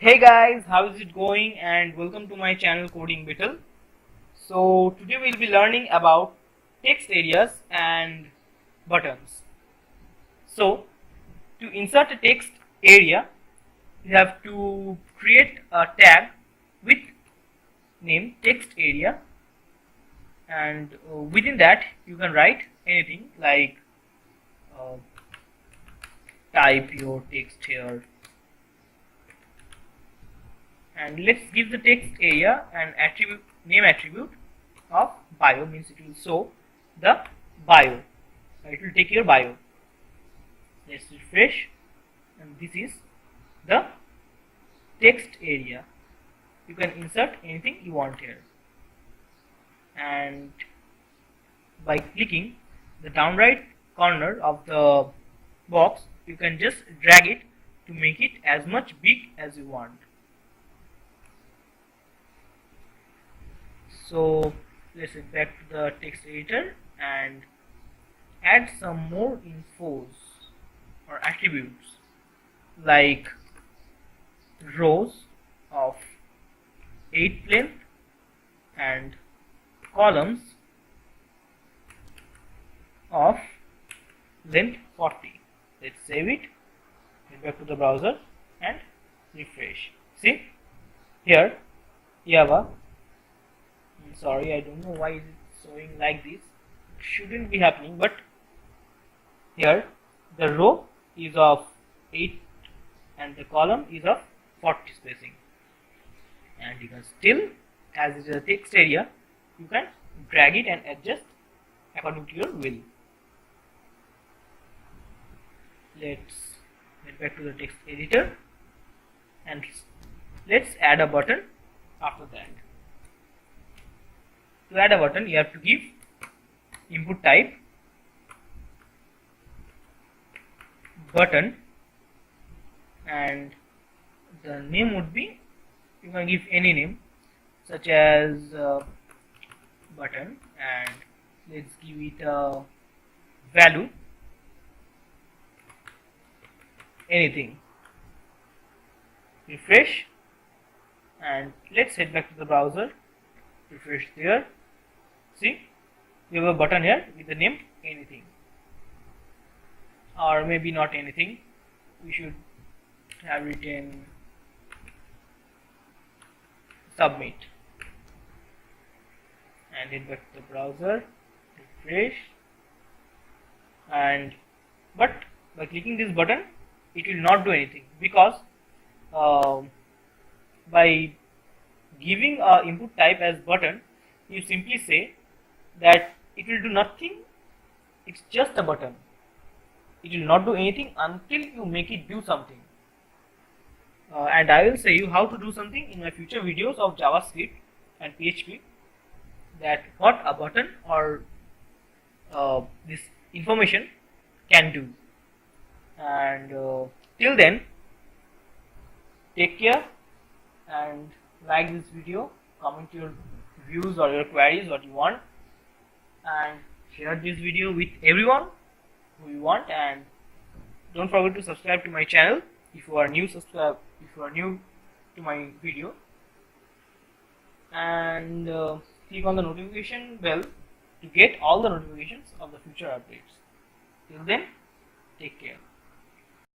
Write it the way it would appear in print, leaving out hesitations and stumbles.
Hey guys, how is it going? And welcome to my channel Coding Beetle. So today we'll be learning about text areas and buttons. So to insert a text area, you have to create a tag with name text area, and within that you can write anything like uh, type your text here. And let's give the text area an attribute name attribute of bio, means it will show the bio. It will take your bio. Let's refresh, and this is the text area. You can insert anything you want here, and by clicking the down right corner of the box you can just drag it to make it as much big as you want. So let's get back to the text editor and add some more infos or attributes like rows of 8 length and columns of length 40. Let's save it, get back to the browser and refresh. See here you have a sorry, I don't know why is it showing like this. It shouldn't be happening, but here the row is of 8 and the column is of 40 spacing, and you can still, as it is a text area, you can drag it and adjust according to your will. Let's get back to the text editor and let's add a button after that. To add a button, you have to give input type button, and the name would be, you can give any name such as button, and let's give it a value, anything. Refresh, and let's head back to the browser. Refresh there. See, we have a button here with the name anything, or maybe not anything. We should have written submit, and head back to the browser, refresh, and but by clicking this button it will not do anything, because by giving a input type as button, you simply say that it will do nothing, it's just a button. It will not do anything until you make it do something. And I will say you how to do something in my future videos of JavaScript and PHP, that what a button or this information can do. And till then, take care and like this video, comment your views or your queries, what you want, and share this video with everyone who you want, and don't forget to subscribe to my channel if you are new. Subscribe if you are new to my video, and click on the notification bell to get all the notifications of the future updates. Till then, take care.